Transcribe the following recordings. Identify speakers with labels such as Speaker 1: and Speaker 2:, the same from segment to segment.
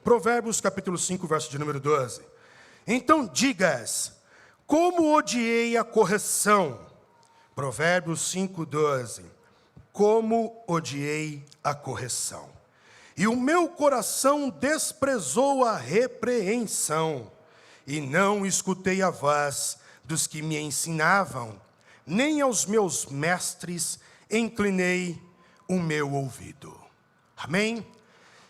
Speaker 1: Provérbios capítulo 5, verso de número 12. Então digas, como odiei a correção. Provérbios 5, 12. Como odiei a correção. E o meu coração desprezou a repreensão. E não escutei a voz dos que me ensinavam, nem aos meus mestres inclinei o meu ouvido. Amém?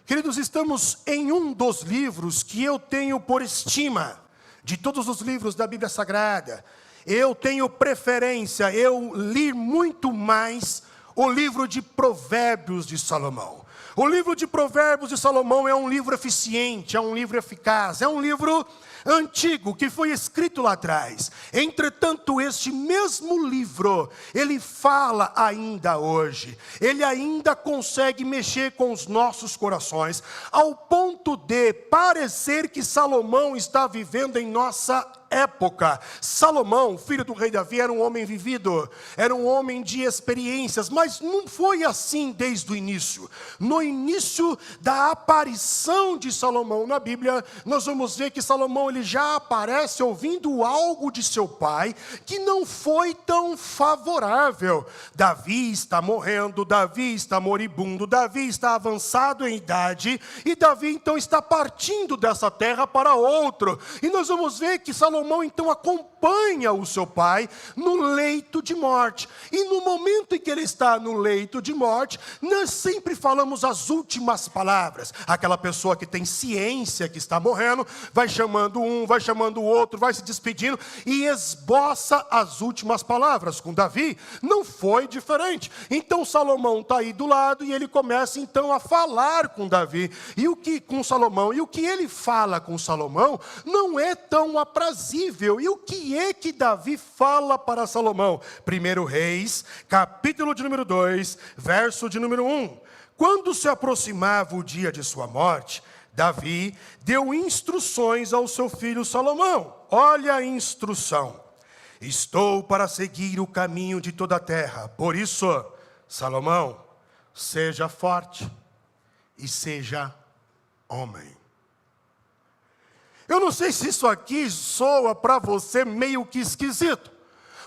Speaker 1: Queridos, estamos em um dos livros que eu tenho por estima, de todos os livros da Bíblia Sagrada. Eu tenho preferência, eu li muito mais o livro de Provérbios de Salomão. O livro de Provérbios de Salomão é um livro eficiente, é um livro eficaz, é um livro antigo, que foi escrito lá atrás. Entretanto, este mesmo livro, ele fala ainda hoje. Ele ainda consegue mexer com os nossos corações, ao ponto de parecer que Salomão está vivendo em nossa época. Salomão, filho do rei Davi, era um homem vivido, era um homem de experiências, mas não foi assim desde o início. No início da aparição de Salomão na Bíblia, nós vamos ver que Salomão ele já aparece ouvindo algo de seu pai que não foi tão favorável. Davi está morrendo, Davi está moribundo, Davi está avançado em idade, e Davi então está partindo dessa terra para outro. E nós vamos ver que Salomão então acompanha o seu pai no leito de morte. E no momento em que ele está no leito de morte, nós sempre falamos as últimas palavras. Aquela pessoa que tem ciência que está morrendo, vai chamando um, vai chamando o outro, vai se despedindo e esboça as últimas palavras. Com Davi não foi diferente. Então Salomão está aí do lado e ele começa então a falar com Davi. Com Salomão. E o que ele fala com Salomão não é tão aprazível. E o que é que Davi fala para Salomão? 1 Reis, capítulo de número 2, verso de número 1. Quando se aproximava o dia de sua morte, Davi deu instruções ao seu filho Salomão. Olha a instrução. Estou para seguir o caminho de toda a terra. Por isso, Salomão, seja forte e seja homem. Eu não sei se isso aqui soa para você meio que esquisito.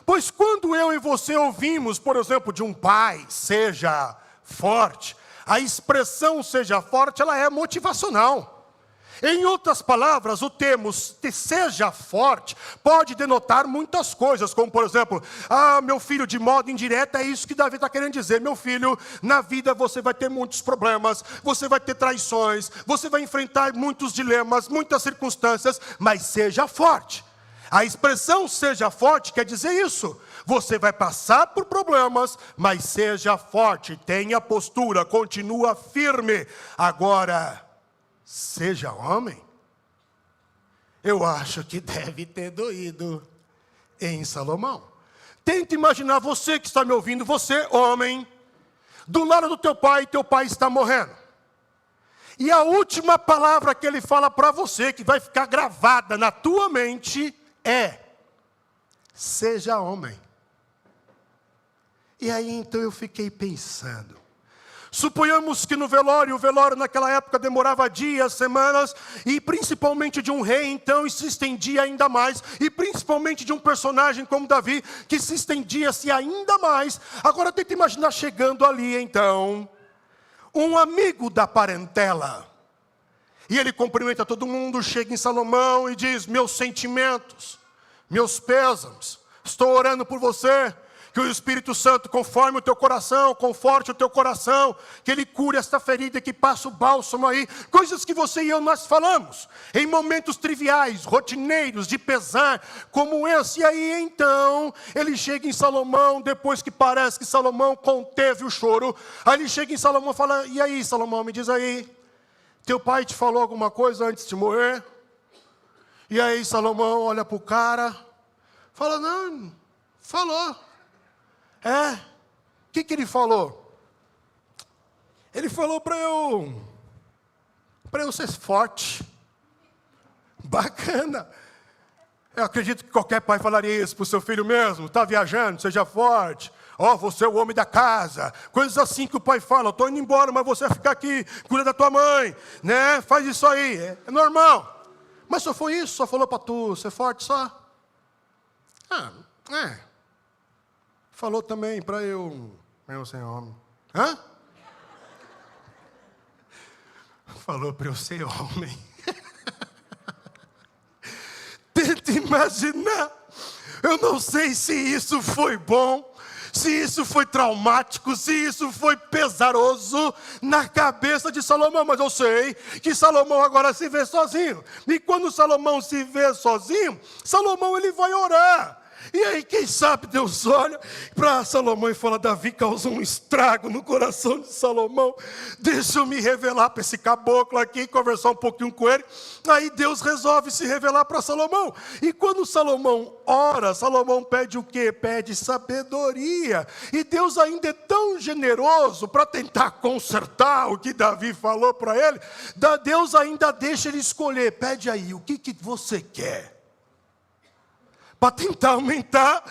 Speaker 1: Pois quando eu e você ouvimos, por exemplo, de um pai, seja forte, a expressão seja forte, ela é motivacional. Em outras palavras, o termo seja forte pode denotar muitas coisas, como por exemplo, meu filho, de modo indireto, é isso que Davi está querendo dizer. Meu filho, na vida você vai ter muitos problemas, você vai ter traições, você vai enfrentar muitos dilemas, muitas circunstâncias, mas seja forte. A expressão seja forte quer dizer isso. Você vai passar por problemas, mas seja forte, tenha postura, continua firme. Agora, seja homem. Eu acho que deve ter doído em Salomão. Tenta imaginar você que está me ouvindo, você, homem, do lado do teu pai está morrendo. E a última palavra que ele fala para você, que vai ficar gravada na tua mente, é: seja homem. E aí então eu fiquei pensando. Suponhamos que no velório, o velório naquela época demorava dias, semanas, e principalmente de um rei, então, e se estendia ainda mais, e principalmente de um personagem como Davi, que se estendia-se ainda mais. Agora tenta imaginar chegando ali, então, um amigo da parentela, e ele cumprimenta todo mundo, chega em Salomão e diz: meus sentimentos, meus pêsames, estou orando por você, que o Espírito Santo conforme o teu coração, conforte o teu coração, que Ele cure esta ferida, que passa o bálsamo aí. Coisas que você e eu nós falamos, em momentos triviais, rotineiros, de pesar, como esse. E aí então, ele chega em Salomão, depois que parece que Salomão conteve o choro, aí ele chega em Salomão e fala: e aí Salomão, me diz aí, teu pai te falou alguma coisa antes de morrer? E aí Salomão olha para o cara, fala: não, falou. O que ele falou? Ele falou para eu ser forte. Bacana. Eu acredito que qualquer pai falaria isso para o seu filho mesmo. Está viajando, seja forte. Você é o homem da casa. Coisas assim que o pai fala: estou indo embora, mas você vai ficar aqui, cuida da tua mãe, né? Faz isso aí, é normal. Mas só foi isso, só falou para tu ser forte só? Falou também para eu ser homem. Falou para eu ser homem. Tenta imaginar. Eu não sei se isso foi bom, se isso foi traumático, se isso foi pesaroso na cabeça de Salomão. Mas eu sei que Salomão agora se vê sozinho. E quando Salomão se vê sozinho, Salomão ele vai orar. E aí, quem sabe, Deus olha para Salomão e fala: Davi causou um estrago no coração de Salomão. Deixa eu me revelar para esse caboclo aqui, conversar um pouquinho com ele. Aí Deus resolve se revelar para Salomão. E quando Salomão ora, Salomão pede o quê? Pede sabedoria. E Deus ainda é tão generoso para tentar consertar o que Davi falou para ele. Deus ainda deixa ele escolher. Pede aí, o que você quer? Para tentar aumentar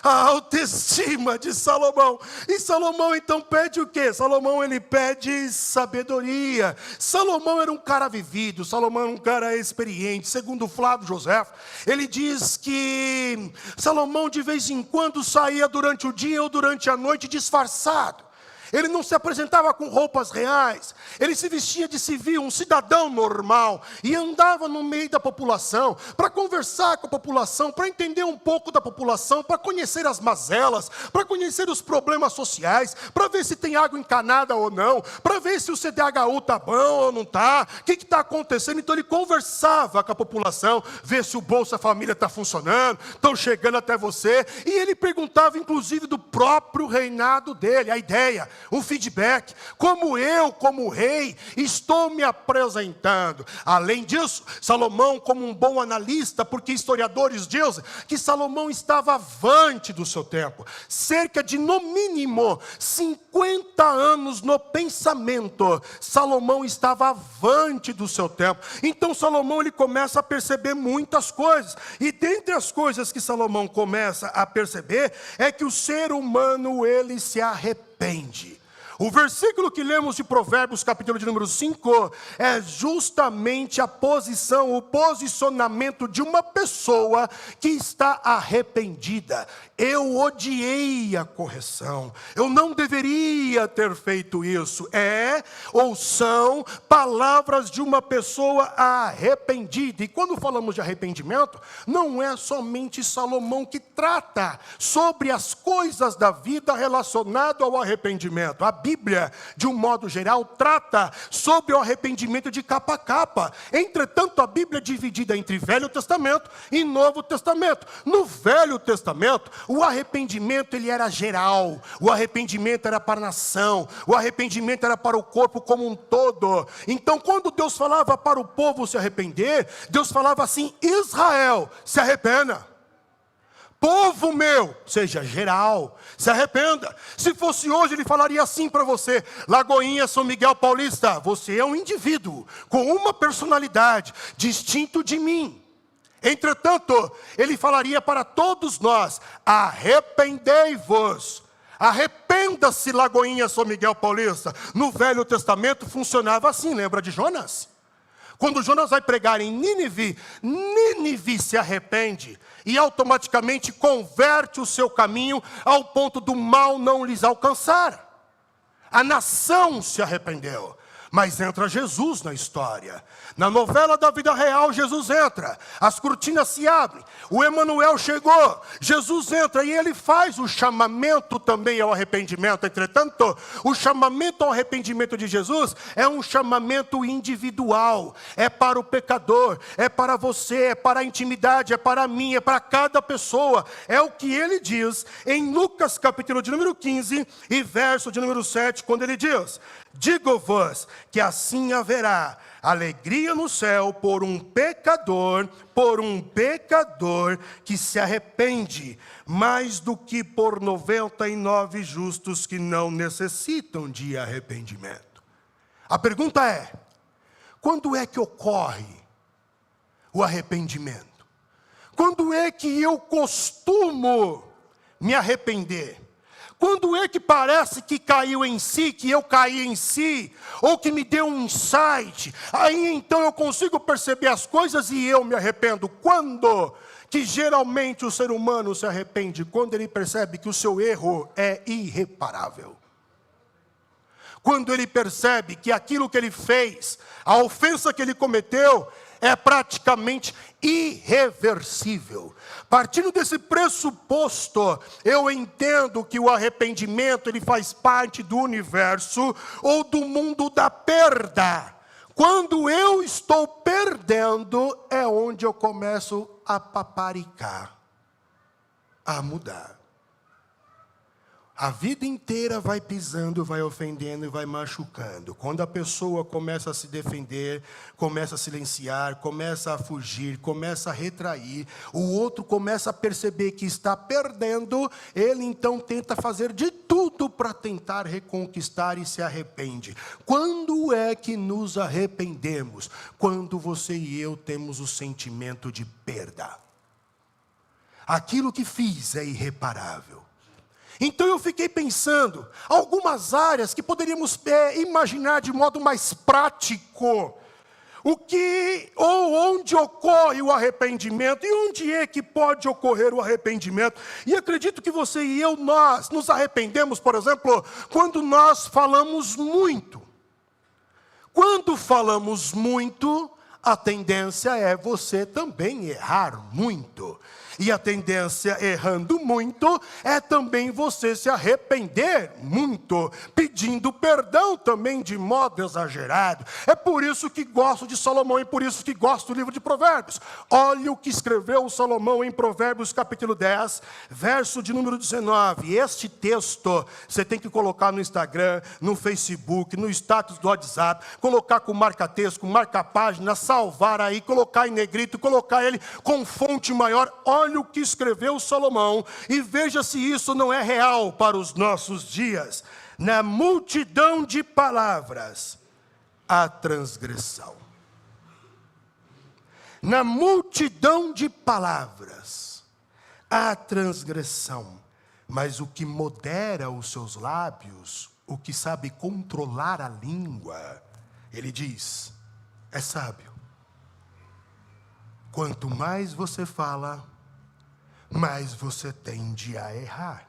Speaker 1: a autoestima de Salomão. E Salomão então pede o quê? Salomão ele pede sabedoria. Salomão era um cara vivido, Salomão era um cara experiente. Segundo Flávio José, ele diz que Salomão de vez em quando saía durante o dia ou durante a noite disfarçado. Ele não se apresentava com roupas reais, ele se vestia de civil, um cidadão normal, e andava no meio da população, para conversar com a população, para entender um pouco da população, para conhecer as mazelas, para conhecer os problemas sociais, para ver se tem água encanada ou não, para ver se o CDHU está bom ou não está, o que está acontecendo. Então ele conversava com a população, ver se o Bolsa Família está funcionando, estão chegando até você, e ele perguntava inclusive do próprio reinado dele, a ideia, um feedback, como eu, como rei, estou me apresentando. Além disso, Salomão, como um bom analista, porque historiadores dizem que Salomão estava avante do seu tempo, cerca de, no mínimo, 50 anos no pensamento, Salomão estava avante do seu tempo. Então Salomão ele começa a perceber muitas coisas, e dentre as coisas que Salomão começa a perceber, é que o ser humano ele se arrepende. O versículo que lemos de Provérbios, capítulo de número 5, é justamente a posição, o posicionamento de uma pessoa que está arrependida. Eu odiei a correção, eu não deveria ter feito isso. Ou são palavras de uma pessoa arrependida. E quando falamos de arrependimento, não é somente Salomão que trata sobre as coisas da vida relacionado ao arrependimento. A Bíblia, de um modo geral, trata sobre o arrependimento de capa a capa. Entretanto, a Bíblia é dividida entre Velho Testamento e Novo Testamento. No Velho Testamento, o arrependimento ele era geral. O arrependimento era para a nação. O arrependimento era para o corpo como um todo. Então, quando Deus falava para o povo se arrepender, Deus falava assim: Israel, se arrependa. Povo meu, seja geral, se arrependa. Se fosse hoje, ele falaria assim para você: Lagoinha, São Miguel Paulista, você é um indivíduo com uma personalidade distinto de mim. Entretanto, ele falaria para todos nós: arrependei-vos. Arrependa-se, Lagoinha, São Miguel Paulista. No Velho Testamento funcionava assim, lembra de Jonas? Quando Jonas vai pregar em Nínive, Nínive se arrepende e automaticamente converte o seu caminho ao ponto do mal não lhes alcançar. A nação se arrependeu. Mas entra Jesus na história. Na novela da vida real, Jesus entra. As cortinas se abrem. O Emanuel chegou. Jesus entra e ele faz o chamamento também ao arrependimento. Entretanto, o chamamento ao arrependimento de Jesus é um chamamento individual. É para o pecador, é para você, é para a intimidade, é para mim, é para cada pessoa. É o que ele diz em Lucas capítulo de número 15 e verso de número 7, quando ele diz: digo-vos que assim haverá alegria no céu por um pecador que se arrepende, mais do que por 99 justos que não necessitam de arrependimento. A pergunta é: quando é que ocorre o arrependimento? Quando é que eu costumo me arrepender? Quando é que parece que caiu em si, que eu caí em si, ou que me deu um insight, aí então eu consigo perceber as coisas e eu me arrependo. Quando que geralmente o ser humano se arrepende? Quando ele percebe que o seu erro é irreparável. Quando ele percebe que aquilo que ele fez, a ofensa que ele cometeu, é praticamente irreversível. Partindo desse pressuposto, eu entendo que o arrependimento ele faz parte do universo ou do mundo da perda. Quando eu estou perdendo, é onde eu começo a paparicar, a mudar. A vida inteira vai pisando, vai ofendendo e vai machucando. Quando a pessoa começa a se defender, começa a silenciar, começa a fugir, começa a retrair, o outro começa a perceber que está perdendo, ele então tenta fazer de tudo para tentar reconquistar e se arrepende. Quando é que nos arrependemos? Quando você e eu temos o sentimento de perda. Aquilo que fiz é irreparável. Então eu fiquei pensando, algumas áreas que poderíamos imaginar de modo mais prático, o que ou onde ocorre o arrependimento e onde é que pode ocorrer o arrependimento. E acredito que você e eu, nós nos arrependemos, por exemplo, quando nós falamos muito. Quando falamos muito, a tendência é você também errar muito. E a tendência, errando muito, é também você se arrepender muito, pedindo perdão também de modo exagerado. É por isso que gosto de Salomão e por isso que gosto do livro de Provérbios. Olha o que escreveu Salomão em Provérbios capítulo 10, verso de número 19. Este texto você tem que colocar no Instagram, no Facebook, no status do WhatsApp, colocar com marca-texto, com marca-página, salvar aí, colocar em negrito, colocar ele com fonte maior. Olha o que escreveu Salomão e veja se isso não é real para os nossos dias. Na multidão de palavras, há transgressão. Na multidão de palavras, há transgressão. Mas o que modera os seus lábios, o que sabe controlar a língua, ele diz, é sábio. Quanto mais você fala, mais você tende a errar.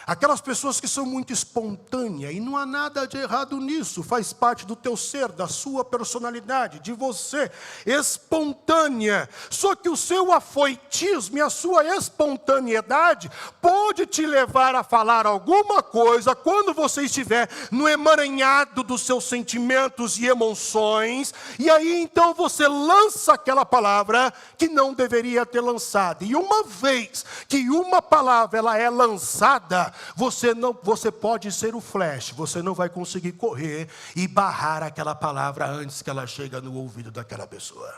Speaker 1: Aquelas pessoas que são muito espontâneas, e não há nada de errado nisso, faz parte do teu ser, da sua personalidade, de você, espontânea. Só que o seu afoitismo e a sua espontaneidade pode te levar a falar alguma coisa quando você estiver no emaranhado dos seus sentimentos e emoções, e aí então você lança aquela palavra que não deveria ter lançado. E uma vez que uma palavra ela é lançada, você pode ser o flash, você não vai conseguir correr e barrar aquela palavra antes que ela chegue no ouvido daquela pessoa.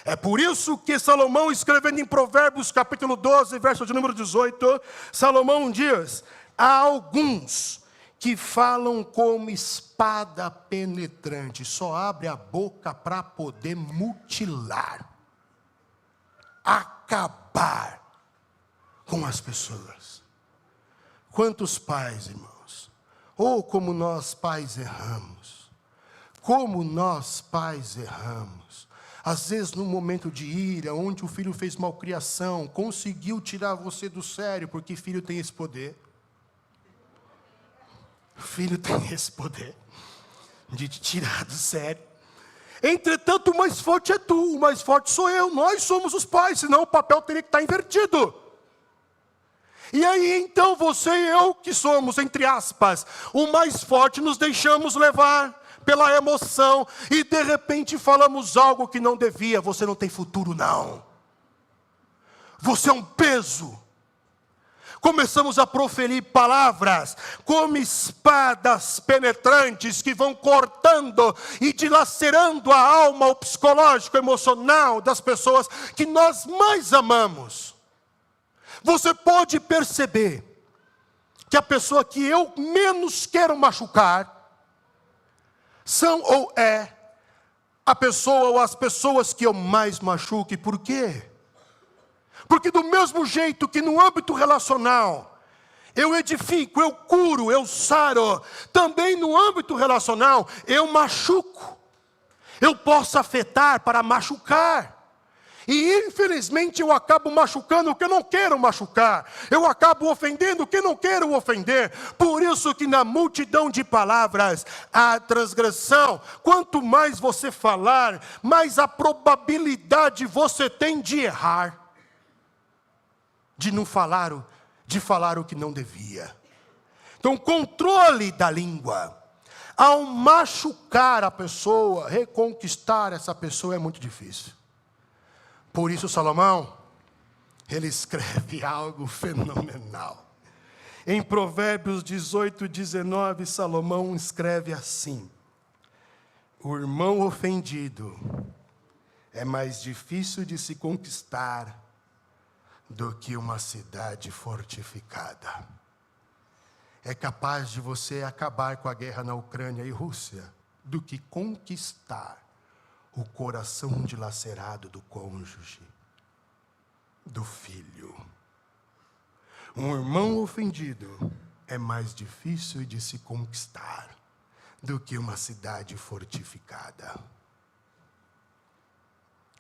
Speaker 1: É por isso que Salomão, escrevendo em Provérbios capítulo 12, verso de número 18, Salomão diz, há alguns que falam como espada penetrante, só abre a boca para poder mutilar, acabar com as pessoas. Quantos pais, irmãos, ou como nós pais erramos, como nós pais erramos, às vezes num momento de ira, onde o filho fez malcriação, conseguiu tirar você do sério, porque filho tem esse poder, filho tem esse poder, de te tirar do sério. Entretanto, o mais forte é tu, o mais forte sou eu, nós somos os pais, senão o papel teria que estar invertido. E aí então você e eu que somos, entre aspas, o mais forte, nos deixamos levar pela emoção e de repente falamos algo que não devia. Você não tem futuro não, você é um peso. Começamos a proferir palavras como espadas penetrantes que vão cortando e dilacerando a alma, o psicológico, emocional das pessoas que nós mais amamos. Você pode perceber que a pessoa que eu menos quero machucar são ou é a pessoa ou as pessoas que eu mais machuco. E por quê? Porque do mesmo jeito que no âmbito relacional eu edifico, eu curo, eu saro. Também no âmbito relacional, eu machuco. Eu posso afetar para machucar. E infelizmente eu acabo machucando o que eu não quero machucar. Eu acabo ofendendo o que eu não quero ofender. Por isso que na multidão de palavras há transgressão. Quanto mais você falar, mais a probabilidade você tem de errar. De não falar, de falar o que não devia. Então, controle da língua. Ao machucar a pessoa, reconquistar essa pessoa é muito difícil. Por isso Salomão, ele escreve algo fenomenal. Em Provérbios 18, 19, Salomão escreve assim: o irmão ofendido é mais difícil de se conquistar do que uma cidade fortificada. É capaz de você acabar com a guerra na Ucrânia e Rússia do que conquistar o coração dilacerado do cônjuge, do filho. Um irmão ofendido é mais difícil de se conquistar do que uma cidade fortificada.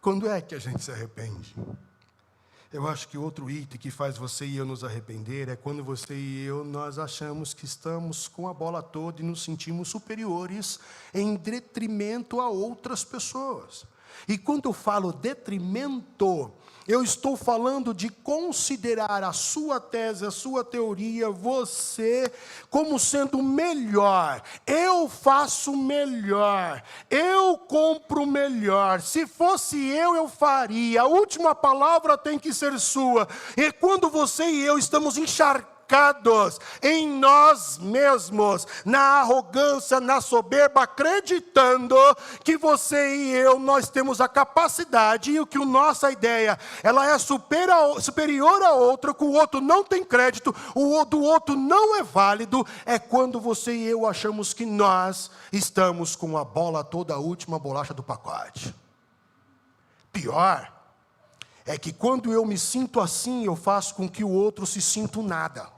Speaker 1: Quando é que a gente se arrepende? Eu acho que outro item que faz você e eu nos arrepender é quando você e eu, nós achamos que estamos com a bola toda e nos sentimos superiores em detrimento a outras pessoas. E quando eu falo detrimento, eu estou falando de considerar a sua tese, a sua teoria, você como sendo melhor. Eu faço melhor. Eu compro melhor. Se fosse eu faria. A última palavra tem que ser sua. E quando você e eu estamos encharcados em nós mesmos, na arrogância, na soberba, acreditando que você e eu, nós temos a capacidade e que a nossa ideia, ela é superior a outra, que o outro não tem crédito, o do outro não é válido, é quando você e eu achamos que nós estamos com a bola toda, a última bolacha do pacote. Pior é que quando eu me sinto assim, eu faço com que o outro se sinta nada.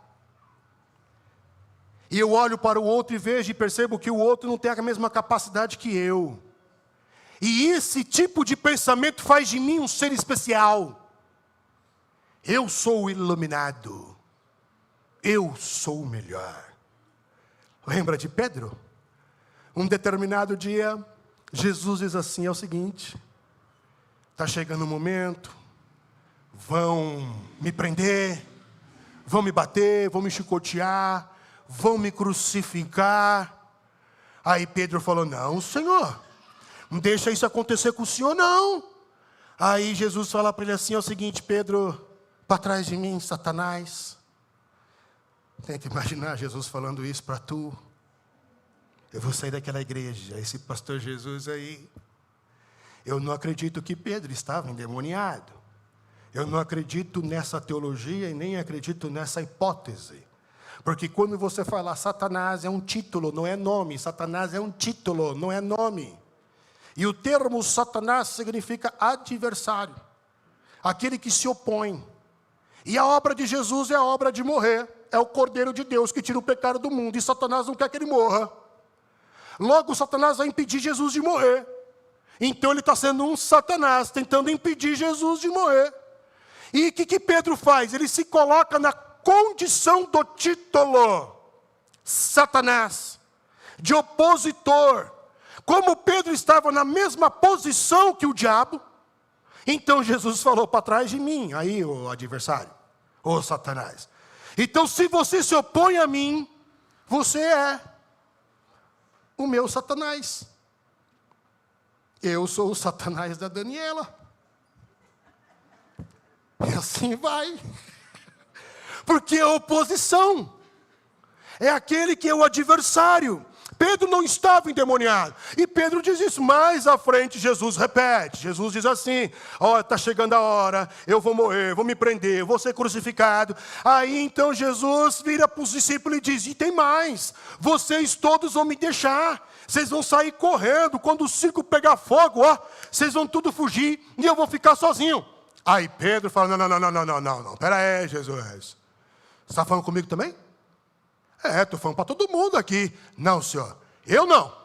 Speaker 1: E eu olho para o outro e vejo e percebo que o outro não tem a mesma capacidade que eu. E esse tipo de pensamento faz de mim um ser especial. Eu sou o iluminado. Eu sou o melhor. Lembra de Pedro? Um determinado dia, Jesus diz assim, é o seguinte: está chegando o momento, vão me prender, vão me bater, vão me chicotear, vão me crucificar. Aí Pedro falou, não, Senhor, não deixa isso acontecer com o Senhor, não. Aí Jesus fala para ele assim, é o seguinte, Pedro, para trás de mim, Satanás. Tenta imaginar Jesus falando isso para tu. Eu vou sair daquela igreja, esse pastor Jesus aí. Eu não acredito que Pedro estava endemoniado. Eu não acredito nessa teologia e nem acredito nessa hipótese. Porque quando você fala Satanás é um título, não é nome. Satanás é um título, não é nome. E o termo Satanás significa adversário. Aquele que se opõe. E a obra de Jesus é a obra de morrer. É o Cordeiro de Deus que tira o pecado do mundo. E Satanás não quer que ele morra. Logo, Satanás vai impedir Jesus de morrer. Então ele está sendo um Satanás, tentando impedir Jesus de morrer. E o que Pedro faz? Ele se coloca na condição do título Satanás, de opositor. Como Pedro estava na mesma posição que o diabo, então Jesus falou, para trás de mim, aí o adversário, o Satanás. Então se você se opõe a mim, você é o meu Satanás. Eu sou o Satanás da Daniela. E assim vai. Porque a oposição é aquele que é o adversário. Pedro não estava endemoniado. E Pedro diz isso. Mais à frente, Jesus repete. Jesus diz assim, ó, está chegando a hora, eu vou morrer, vou me prender, vou ser crucificado. Aí então Jesus vira para os discípulos e diz, e tem mais, vocês todos vão me deixar. Vocês vão sair correndo, quando o circo pegar fogo, ó, vocês vão tudo fugir e eu vou ficar sozinho. Aí Pedro fala, não, pera aí, Jesus. Você está falando comigo também? Estou falando para todo mundo aqui. Não, senhor, eu não.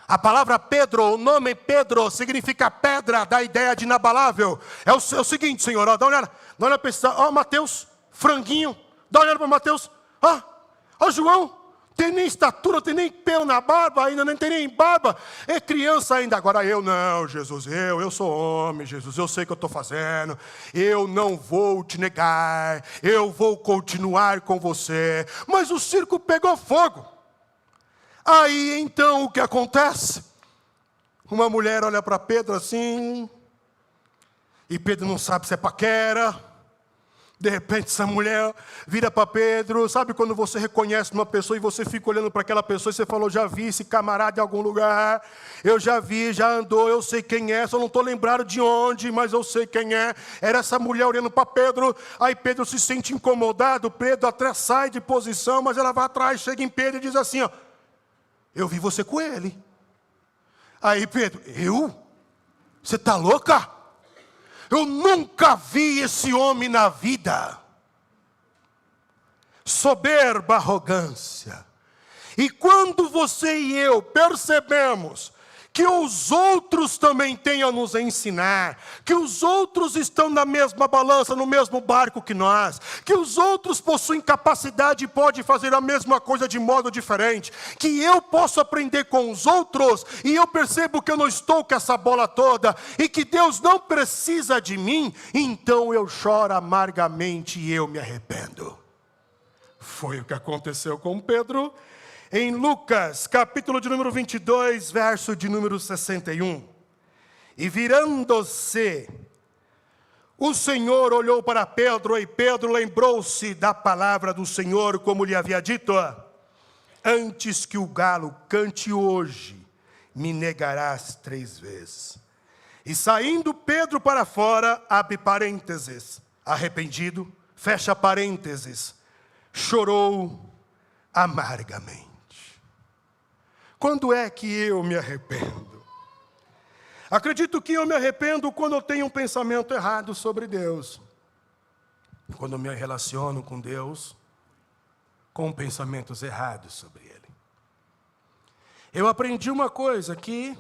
Speaker 1: A palavra Pedro, o nome Pedro, significa pedra, dá a ideia de inabalável. É o seguinte, senhor, ó, dá uma olhada para esse, ó, Mateus, franguinho, dá uma olhada para Mateus, ó, João, tem nem estatura, não tem nem pelo na barba, ainda não tem nem barba, é criança ainda. Agora eu não, Jesus, eu sou homem, Jesus, eu sei o que eu estou fazendo, eu não vou te negar, eu vou continuar com você. Mas o circo pegou fogo. Aí então o que acontece? Uma mulher olha para Pedro assim, e Pedro não sabe se é paquera. De repente essa mulher vira para Pedro. Sabe quando você reconhece uma pessoa e você fica olhando para aquela pessoa e você falou, já vi esse camarada em algum lugar, eu já vi, já andou, eu sei quem é, só não estou lembrado de onde, mas eu sei quem é. Era essa mulher olhando para Pedro. Aí Pedro se sente incomodado, Pedro até sai de posição, mas ela vai atrás, chega em Pedro e diz assim, ó, eu vi você com ele. Aí Pedro, eu? Você está louca? Eu nunca vi esse homem na vida. Soberba, arrogância. E quando você e eu percebemos que os outros também têm a nos ensinar, que os outros estão na mesma balança, no mesmo barco que nós, que os outros possuem capacidade e podem fazer a mesma coisa de modo diferente, que eu posso aprender com os outros, e eu percebo que eu não estou com essa bola toda, e que Deus não precisa de mim, então eu choro amargamente e eu me arrependo. Foi o que aconteceu com Pedro, em Lucas, capítulo de número 22, verso de número 61. E virando-se, o Senhor olhou para Pedro, e Pedro lembrou-se da palavra do Senhor, como lhe havia dito, antes que o galo cante hoje, me negarás 3 vezes. E saindo Pedro para fora, abre parênteses, arrependido, fecha parênteses, chorou amargamente. Quando é que eu me arrependo? Acredito que eu me arrependo quando eu tenho um pensamento errado sobre Deus. Quando eu me relaciono com Deus com pensamentos errados sobre Ele. Eu aprendi uma coisa, que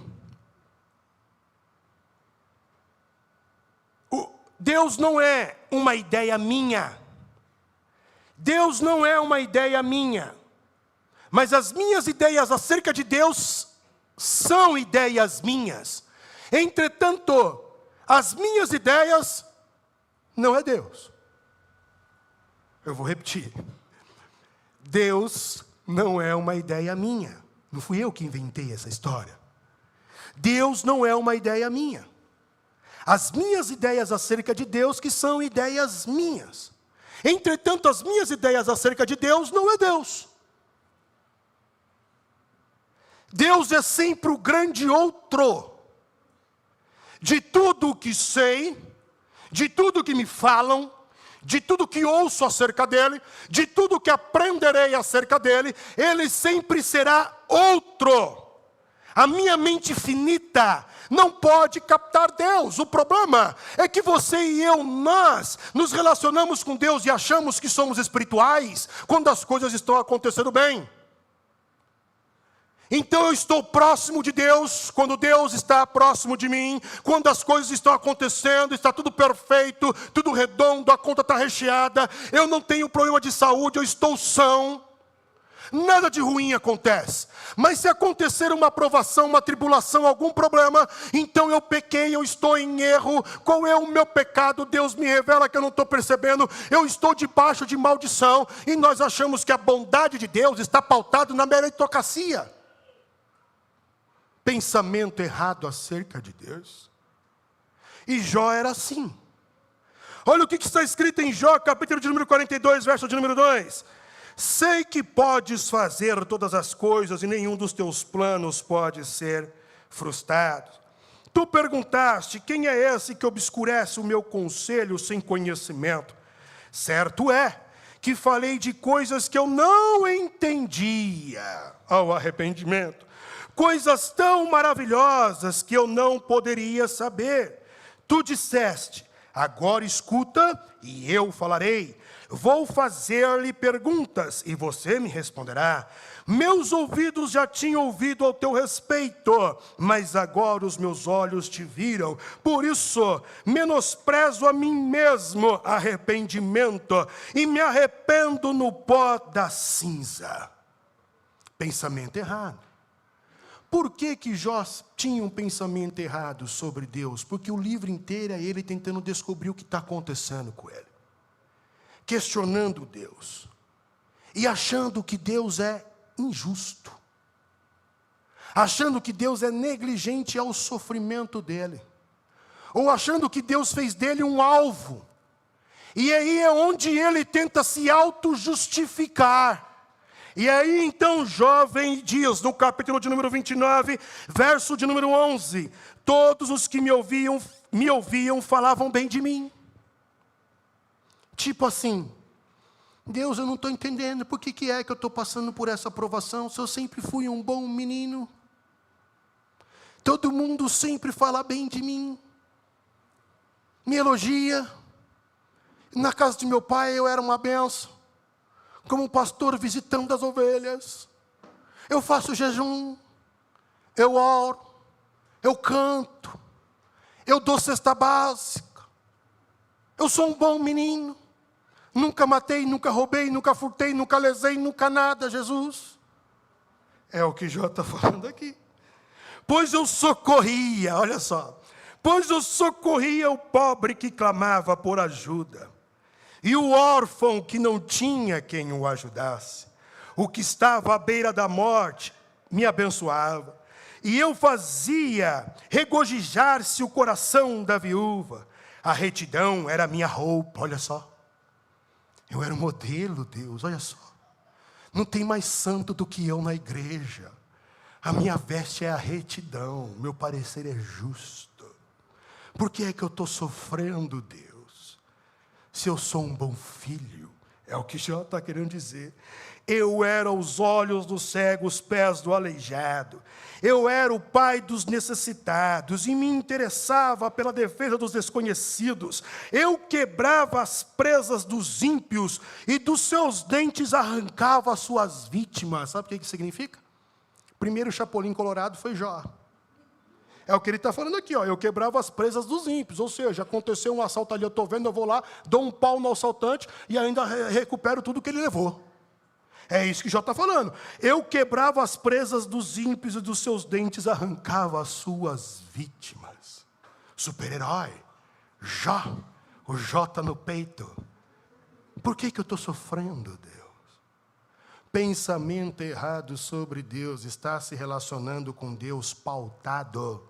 Speaker 1: Deus não é uma ideia minha. Deus não é uma ideia minha. Mas as minhas ideias acerca de Deus são ideias minhas. Entretanto, as minhas ideias não é Deus. Eu vou repetir. Deus não é uma ideia minha. Não fui eu que inventei essa história. Deus não é uma ideia minha. As minhas ideias acerca de Deus que são ideias minhas. Entretanto, as minhas ideias acerca de Deus não é Deus. Deus é sempre o grande outro. De tudo o que sei, de tudo que me falam, de tudo que ouço acerca dele, de tudo que aprenderei acerca dele, ele sempre será outro. A minha mente finita não pode captar Deus. O problema é que você e eu, nós nos relacionamos com Deus e achamos que somos espirituais quando as coisas estão acontecendo bem. Então eu estou próximo de Deus, quando Deus está próximo de mim, quando as coisas estão acontecendo, está tudo perfeito, tudo redondo, a conta está recheada, eu não tenho problema de saúde, eu estou são, nada de ruim acontece. Mas se acontecer uma provação, uma tribulação, algum problema, então eu pequei, eu estou em erro. Qual é o meu pecado? Deus me revela que eu não estou percebendo, eu estou debaixo de maldição, e nós achamos que a bondade de Deus está pautada na meritocracia. Pensamento errado acerca de Deus. E Jó era assim. Olha o que está escrito em Jó, capítulo de número 42, verso de número 2. Sei que podes fazer todas as coisas e nenhum dos teus planos pode ser frustrado. Tu perguntaste, quem é esse que obscurece o meu conselho sem conhecimento? Certo é que falei de coisas que eu não entendia ao arrependimento. Coisas tão maravilhosas que eu não poderia saber. Tu disseste, Agora escuta e eu falarei. Vou fazer-lhe perguntas e você me responderá. Meus ouvidos já tinham ouvido ao teu respeito, mas agora os meus olhos te viram. Por isso, menosprezo a mim mesmo, arrependimento, e me arrependo no pó da cinza. Pensamento errado. Por que Jó tinha um pensamento errado sobre Deus? Porque o livro inteiro é ele tentando descobrir o que está acontecendo com ele. Questionando Deus. E achando que Deus é injusto. Achando que Deus é negligente ao sofrimento dele. Ou achando que Deus fez dele um alvo. E aí é onde ele tenta se auto-justificar. E aí então Jó vem e diz, no capítulo de número 29, verso de número 11, todos os que me ouviam falavam bem de mim. Tipo assim, Deus, eu não estou entendendo, por que é que eu estou passando por essa provação, se eu sempre fui um bom menino? Todo mundo sempre fala bem de mim, me elogia. Na casa de meu pai eu era uma benção, como um pastor visitando as ovelhas. Eu faço jejum, eu oro, eu canto, eu dou cesta básica, eu sou um bom menino. Nunca matei, nunca roubei, nunca furtei, nunca lesei, nunca nada, Jesus. É o que Jó está falando aqui. Pois eu socorria, olha só. Pois eu socorria o pobre que clamava por ajuda. E o órfão que não tinha quem o ajudasse. O que estava à beira da morte me abençoava. E eu fazia regozijar-se o coração da viúva. A retidão era minha roupa, olha só. Eu era um modelo, Deus, olha só. Não tem mais santo do que eu na igreja. A minha veste é a retidão, meu parecer é justo. Por que é que eu estou sofrendo, Deus? Se eu sou um bom filho, é o que Jó está querendo dizer. Eu era os olhos do cego, os pés do aleijado. Eu era o pai dos necessitados e me interessava pela defesa dos desconhecidos. Eu quebrava as presas dos ímpios e dos seus dentes arrancava as suas vítimas. Sabe o que significa? Primeiro chapolim colorado foi Jó. É o que ele está falando aqui, ó. Eu quebrava as presas dos ímpios, ou seja, aconteceu um assalto ali, eu estou vendo, eu vou lá, dou um pau no assaltante e ainda recupero tudo que ele levou. É isso que Jó está falando. Eu quebrava as presas dos ímpios e dos seus dentes arrancava as suas vítimas. Super-herói, Jó, o J no peito. Por que eu estou sofrendo, Deus? Pensamento errado sobre Deus está se relacionando com Deus pautado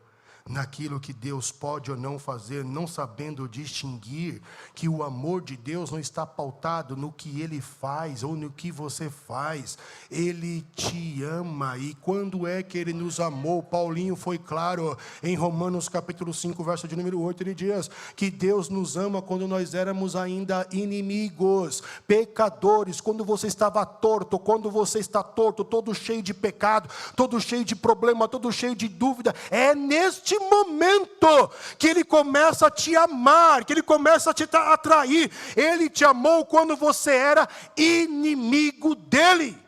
Speaker 1: naquilo que Deus pode ou não fazer, não sabendo distinguir que o amor de Deus não está pautado no que Ele faz ou no que você faz. Ele te ama. E quando é que Ele nos amou? Paulinho foi claro em Romanos capítulo 5, verso de número 8, ele diz que Deus nos ama quando nós éramos ainda inimigos, pecadores, quando você estava torto, quando você está torto, todo cheio de pecado, todo cheio de problema, todo cheio de dúvida. É neste momento que Ele começa a te amar, que Ele começa a te atrair. Ele te amou quando você era inimigo dEle.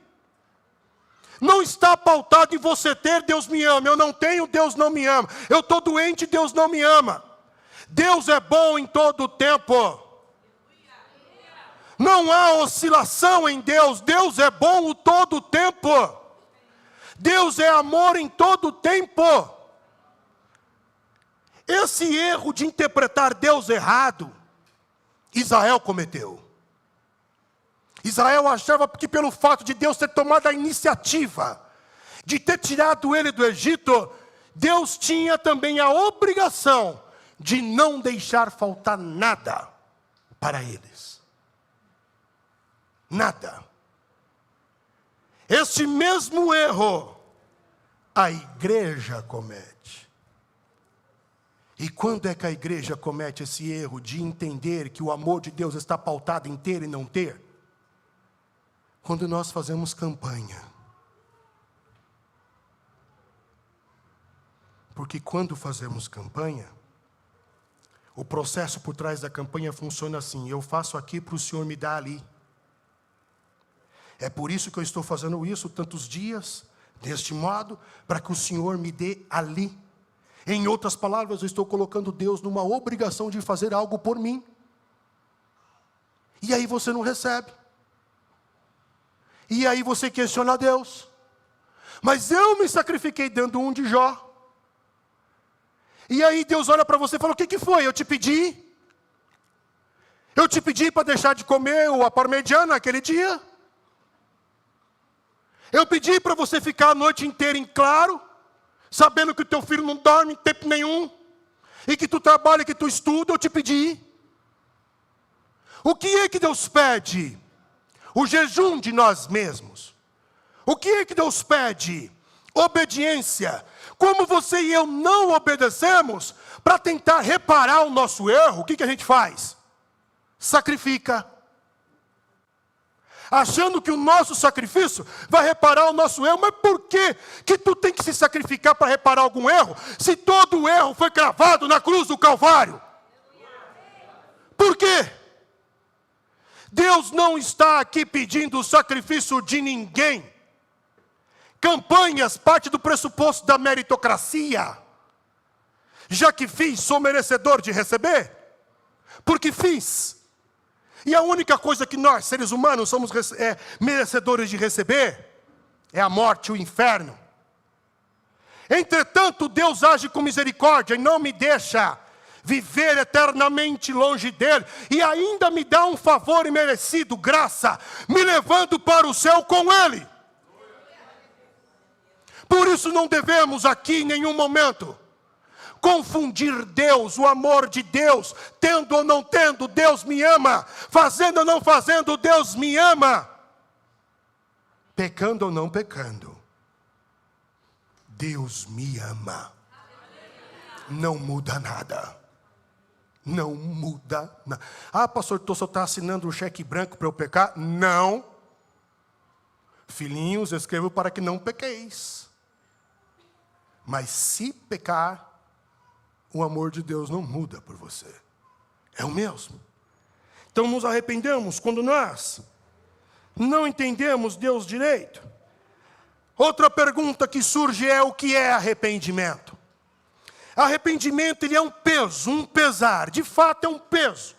Speaker 1: Não está pautado em você ter, Deus me ama. Eu não tenho, Deus não me ama. Eu estou doente, Deus não me ama. Deus é bom em todo o tempo. Não há oscilação em Deus. Deus é bom em todo o tempo. Deus é amor em todo o tempo. Esse erro de interpretar Deus errado, Israel cometeu. Israel achava que pelo fato de Deus ter tomado a iniciativa de ter tirado ele do Egito, Deus tinha também a obrigação de não deixar faltar nada para eles. Nada. Esse mesmo erro a igreja comete. E quando é que a igreja comete esse erro de entender que o amor de Deus está pautado em ter e não ter? Quando nós fazemos campanha. Porque quando fazemos campanha, O processo por trás da campanha funciona assim: eu faço aqui para o Senhor me dar ali. É por isso que eu estou fazendo isso tantos dias, deste modo, para que o Senhor me dê ali. Em outras palavras, eu estou colocando Deus numa obrigação de fazer algo por mim. E aí você não recebe. E aí você questiona Deus. Mas eu me sacrifiquei dando um de Jó. E aí Deus olha para você e fala: o que foi? Eu te pedi? Eu te pedi para deixar de comer a parmegiana naquele dia? Eu pedi para você ficar a noite inteira em claro, sabendo que o teu filho não dorme em tempo nenhum, e que tu trabalha, e que tu estuda, eu te pedi. O que é que Deus pede? O jejum de nós mesmos. O que é que Deus pede? Obediência. Como você e eu não obedecemos, para tentar reparar o nosso erro, o que a gente faz? Sacrifica. Achando que o nosso sacrifício vai reparar o nosso erro. Mas por que tu tem que se sacrificar para reparar algum erro, se todo o erro foi cravado na cruz do Calvário? Por quê? Deus não está aqui pedindo o sacrifício de ninguém. Campanhas parte do pressuposto da meritocracia. Já que fiz, sou merecedor de receber? Porque fiz. E a única coisa que nós, seres humanos, somos merecedores de receber é a morte, o inferno. Entretanto, Deus age com misericórdia e não me deixa viver eternamente longe dele, e ainda me dá um favor imerecido, graça, me levando para o céu com ele. Por isso não devemos aqui em nenhum momento confundir Deus, o amor de Deus, tendo ou não tendo, Deus me ama, fazendo ou não fazendo, Deus me ama, pecando ou não pecando, Deus me ama. Não muda nada. Não muda nada. Ah, pastor, tu só está assinando um cheque branco para eu pecar? Não. Filhinhos, escrevo para que não pequeis. Mas se pecar, o amor de Deus não muda por você. É o mesmo. Então nos arrependemos quando nós não entendemos Deus direito. Outra pergunta que surge é: o que é arrependimento? Arrependimento, ele é um peso, um pesar. De fato é um peso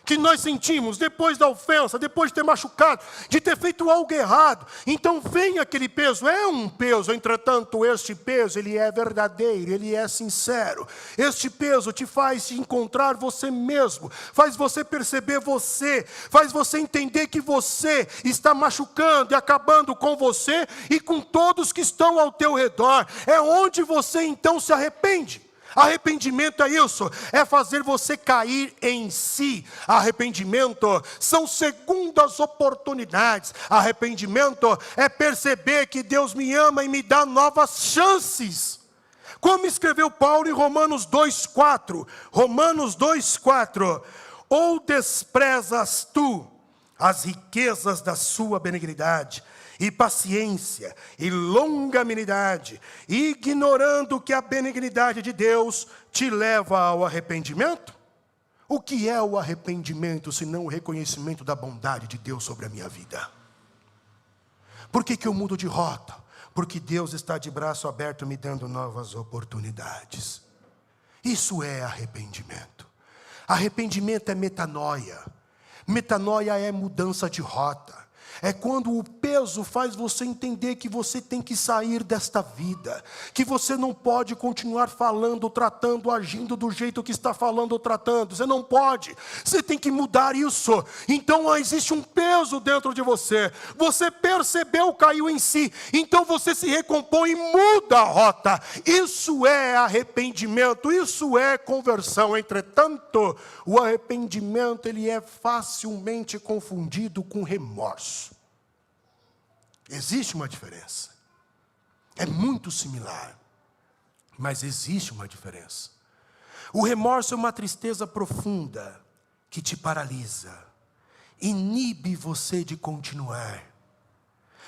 Speaker 1: que nós sentimos depois da ofensa, depois de ter machucado, de ter feito algo errado. Então vem aquele peso, é um peso. Entretanto, este peso, ele é verdadeiro, ele é sincero. Este peso te faz encontrar você mesmo, faz você perceber você, faz você entender que você está machucando e acabando com você e com todos que estão ao teu redor. É onde você então se arrepende. Arrependimento é isso, é fazer você cair em si. Arrependimento são segundas oportunidades. Arrependimento é perceber que Deus me ama e me dá novas chances. Como escreveu Paulo em Romanos 2,4. Romanos 2,4. Ou desprezas tu as riquezas da sua benignidade e paciência, e longanimidade, ignorando que a benignidade de Deus te leva ao arrependimento? O que é o arrependimento, senão o reconhecimento da bondade de Deus sobre a minha vida? Por que eu mudo de rota? Porque Deus está de braço aberto me dando novas oportunidades. Isso é arrependimento. Arrependimento é metanoia. Metanoia é mudança de rota. É quando o peso faz você entender que você tem que sair desta vida, que você não pode continuar falando, tratando, agindo do jeito que está falando ou tratando. Você não pode, você tem que mudar isso. Então existe um peso dentro de você. Você percebeu, caiu em si, então você se recompõe e muda a rota. Isso é arrependimento, isso é conversão. Entretanto, o arrependimento, ele é facilmente confundido com remorso. Existe uma diferença. É muito similar, mas existe uma diferença. O remorso é uma tristeza profunda que te paralisa, inibe você de continuar,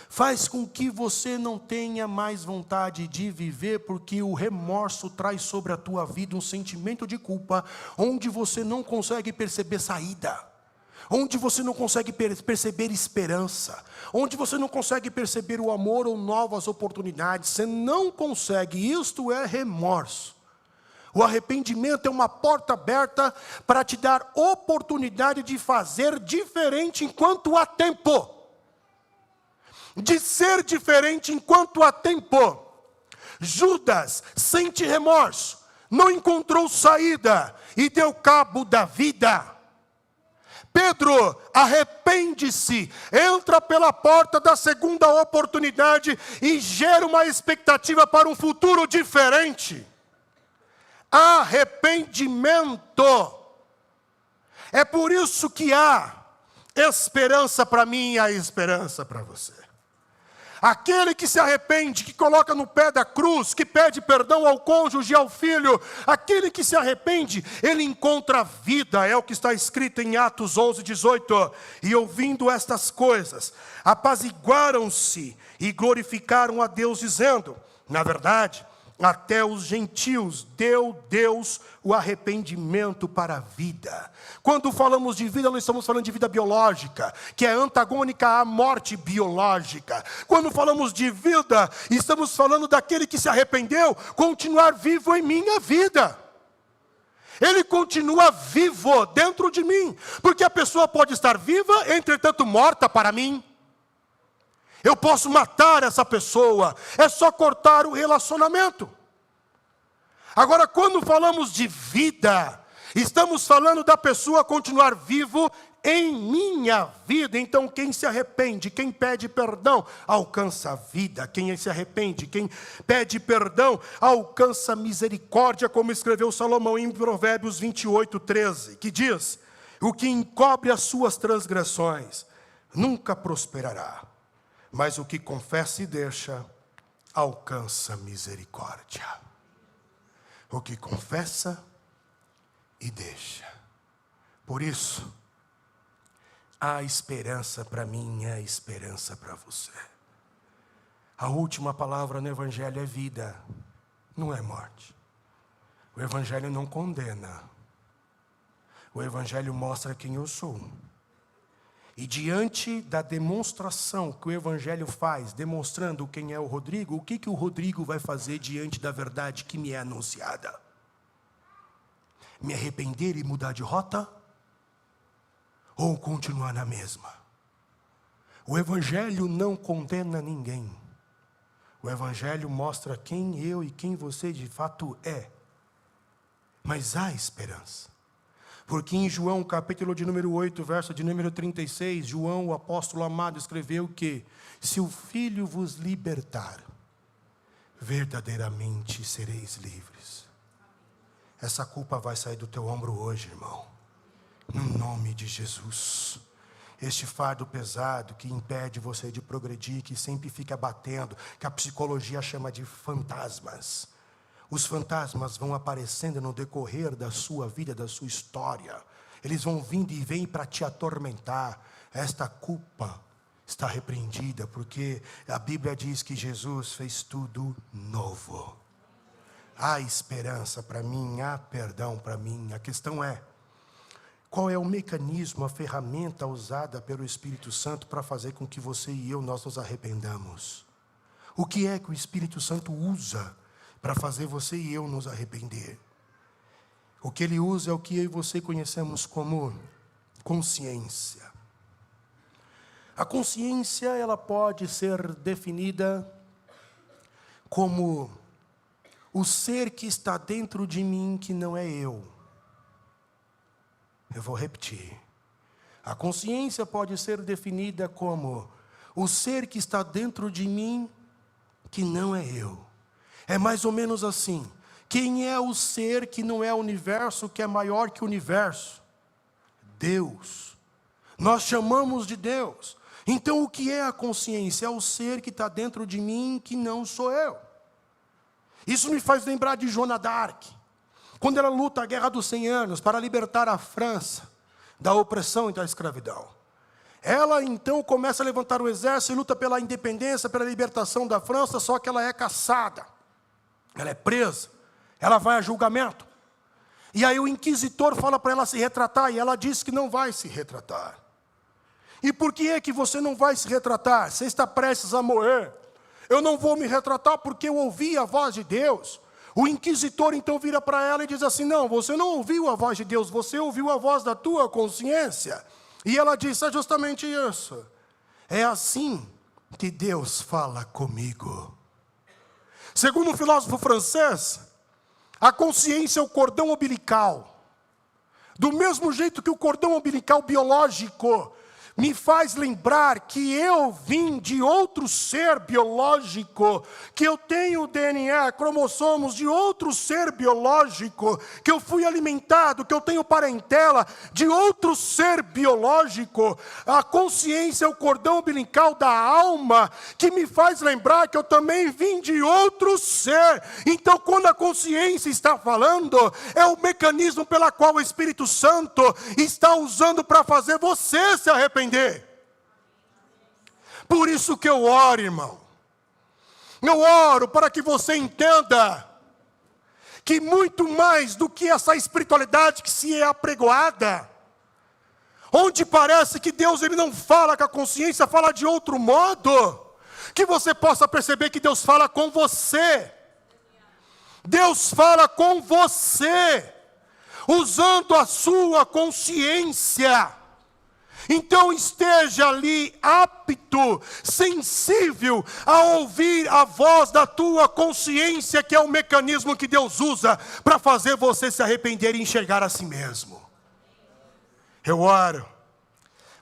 Speaker 1: faz com que você não tenha mais vontade de viver, porque o remorso traz sobre a tua vida um sentimento de culpa, onde você não consegue perceber saída, onde você não consegue perceber esperança, onde você não consegue perceber o amor ou novas oportunidades. Você não consegue, isto é remorso. O arrependimento é uma porta aberta para te dar oportunidade de fazer diferente enquanto há tempo. De ser diferente enquanto há tempo. Judas sente remorso, não encontrou saída e deu cabo da vida. Pedro arrepende-se, entra pela porta da segunda oportunidade e gera uma expectativa para um futuro diferente. Arrependimento. É por isso que há esperança para mim e há esperança para você. Aquele que se arrepende, que coloca no pé da cruz, que pede perdão ao cônjuge e ao filho, aquele que se arrepende, ele encontra vida, é o que está escrito em Atos 11:18. E ouvindo estas coisas, apaziguaram-se e glorificaram a Deus, dizendo: na verdade, até os gentios deu Deus o arrependimento para a vida. Quando falamos de vida, nós estamos falando de vida biológica, que é antagônica à morte biológica. Quando falamos de vida, estamos falando daquele que se arrependeu continuar vivo em minha vida. Ele continua vivo dentro de mim, porque a pessoa pode estar viva, entretanto morta para mim. Eu posso matar essa pessoa, é só cortar o relacionamento. Agora, quando falamos de vida, estamos falando da pessoa continuar vivo em minha vida. Então, quem se arrepende, quem pede perdão, alcança a vida. Quem se arrepende, quem pede perdão, alcança misericórdia, como escreveu Salomão em Provérbios 28:13, que diz: o que encobre as suas transgressões nunca prosperará, mas o que confessa e deixa, alcança misericórdia. O que confessa e deixa. Por isso, há esperança para mim, há esperança para você. A última palavra no Evangelho é vida, não é morte. O Evangelho não condena. O Evangelho mostra quem eu sou. E diante da demonstração que o Evangelho faz, demonstrando quem é o Rodrigo, o que o Rodrigo vai fazer diante da verdade que me é anunciada? Me arrepender e mudar de rota? Ou continuar na mesma? O Evangelho não condena ninguém. O Evangelho mostra quem eu e quem você de fato é. Mas há esperança. Porque em João, capítulo de número 8, verso de número 36, João, o apóstolo amado, escreveu que: se o Filho vos libertar, verdadeiramente sereis livres. Essa culpa vai sair do teu ombro hoje, irmão. No nome de Jesus. Este fardo pesado que impede você de progredir, que sempre fica batendo, que a psicologia chama de fantasmas. Os fantasmas vão aparecendo no decorrer da sua vida, da sua história. Eles vão vindo e vêm para te atormentar. Esta culpa está repreendida, porque a Bíblia diz que Jesus fez tudo novo. Há esperança para mim, há perdão para mim. A questão é: qual é o mecanismo, a ferramenta usada pelo Espírito Santo para fazer com que você e eu, nós nos arrependamos? O que é que o Espírito Santo usa para fazer você e eu nos arrepender? O que ele usa é o que eu e você conhecemos como consciência. A consciência, ela pode ser definida como o ser que está dentro de mim que não é eu. Eu vou repetir. A consciência pode ser definida como o ser que está dentro de mim que não é eu. É mais ou menos assim: quem é o ser que não é o universo, que é maior que o universo? Deus. Nós chamamos de Deus. Então o que é a consciência? É o ser que está dentro de mim, que não sou eu. Isso me faz lembrar de Joana d'Arc, quando ela luta a Guerra dos 100 Anos para libertar a França da opressão e da escravidão. Ela então começa a levantar o exército e luta pela independência, pela libertação da França, só que ela é caçada. Ela é presa. Ela vai a julgamento. E aí o inquisitor fala para ela se retratar, e ela diz que não vai se retratar. E por que é que você não vai se retratar? Você está prestes a morrer. Eu não vou me retratar porque eu ouvi a voz de Deus. O inquisitor então vira para ela e diz assim: não, você não ouviu a voz de Deus, você ouviu a voz da tua consciência. E ela diz: é justamente isso. É assim que Deus fala comigo. Segundo um filósofo francês, a consciência é o cordão umbilical. Do mesmo jeito que o cordão umbilical biológico me faz lembrar que eu vim de outro ser biológico, que eu tenho DNA, cromossomos de outro ser biológico, que eu fui alimentado, que eu tenho parentela de outro ser biológico. A consciência é o cordão umbilical da alma, que me faz lembrar que eu também vim de outro ser. Então, quando a consciência está falando, é o mecanismo pela qual o Espírito Santo está usando para fazer você se arrepender. Por isso que eu oro, irmão. Eu oro para que você entenda que muito mais do que essa espiritualidade que se é apregoada, onde parece que Deus ele não fala com a consciência, fala de outro modo, que você possa perceber que Deus fala com você. Deus fala com você, usando a sua consciência. Então esteja ali apto, sensível a ouvir a voz da tua consciência, que é o mecanismo que Deus usa para fazer você se arrepender e enxergar a si mesmo. Eu oro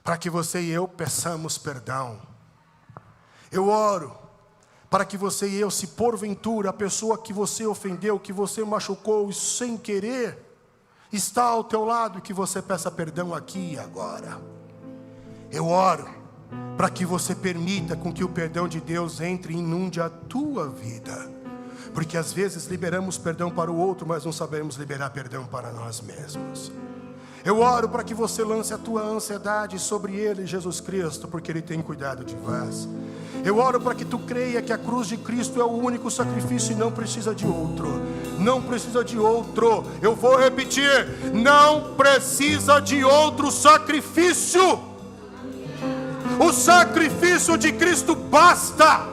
Speaker 1: para que você e eu peçamos perdão. Eu oro para que você e eu, se porventura a pessoa que você ofendeu, que você machucou sem querer, está ao teu lado, que você peça perdão aqui e agora. Eu oro para que você permita com que o perdão de Deus entre e inunde a tua vida. Porque às vezes liberamos perdão para o outro, mas não sabemos liberar perdão para nós mesmos. Eu oro para que você lance a tua ansiedade sobre Ele, Jesus Cristo, porque Ele tem cuidado de vós. Eu oro para que tu creia que a cruz de Cristo é o único sacrifício e não precisa de outro. Não precisa de outro. Eu vou repetir: não precisa de outro sacrifício. O sacrifício de Cristo basta.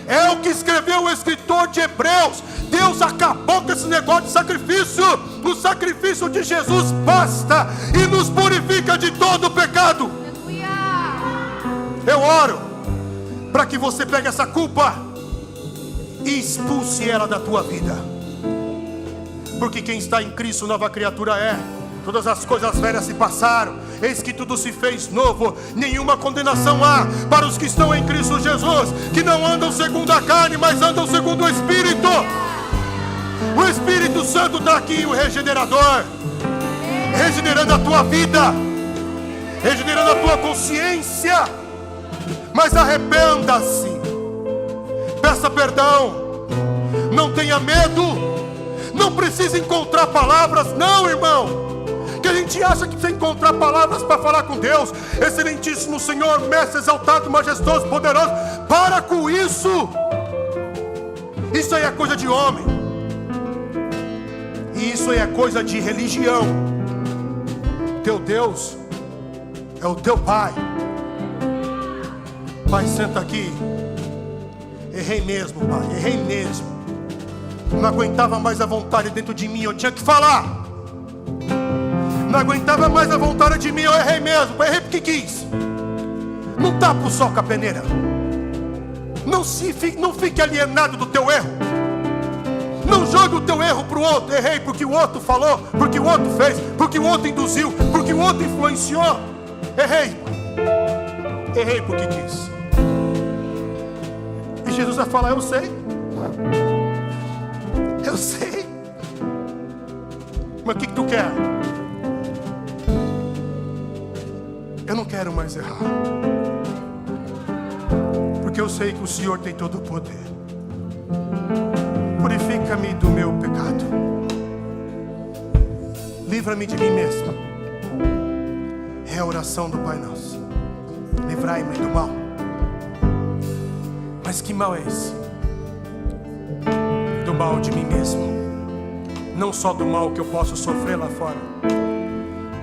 Speaker 1: É o que escreveu o escritor de Hebreus. Deus acabou com esse negócio de sacrifício. O sacrifício de Jesus basta e nos purifica de todo o pecado. Eu oro para que você pegue essa culpa e expulse ela da tua vida. Porque quem está em Cristo, nova criatura é. Todas as coisas velhas se passaram, eis que tudo se fez novo. Nenhuma condenação há para os que estão em Cristo Jesus, que não andam segundo a carne, mas andam segundo o Espírito. O Espírito Santo está aqui, o regenerador, regenerando a tua vida, regenerando a tua consciência. Mas arrependa-se, peça perdão, não tenha medo, não precisa encontrar palavras, não, irmão. Que a gente acha que precisa encontrar palavras para falar com Deus. Excelentíssimo Senhor, mestre exaltado, majestoso, poderoso. Para com isso. Isso aí é coisa de homem. E isso aí é coisa de religião. Teu Deus é o teu Pai. Pai, senta aqui. Errei mesmo, Pai, errei mesmo. Não aguentava mais a vontade dentro de mim, eu tinha que falar. Não aguentava mais a vontade de mim, eu errei mesmo, errei porque quis. Não tapa o sol com a peneira. Não fique alienado do teu erro. Não jogue o teu erro para o outro. Errei porque o outro falou, porque o outro fez, porque o outro induziu, porque o outro influenciou. Errei porque quis. E Jesus vai falar: eu sei, mas o que tu quer? Eu não quero mais errar, porque eu sei que o Senhor tem todo o poder. Purifica-me do meu pecado, livra-me de mim mesmo. É a oração do Pai Nosso. livrai-me do mal. Mas que mal é esse? Do mal de mim mesmo. Não só do mal que eu posso sofrer lá fora,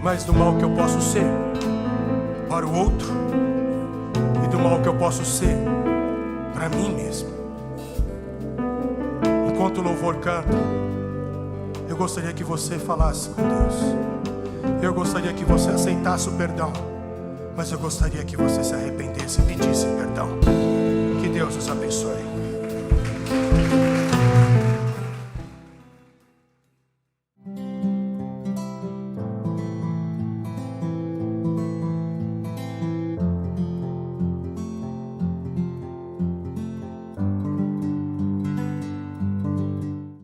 Speaker 1: mas do mal que eu posso ser para o outro, e do mal que eu posso ser para mim mesmo. Enquanto o louvor canta, eu gostaria que você falasse com Deus. Eu gostaria que você aceitasse o perdão, mas eu gostaria que você se arrependesse.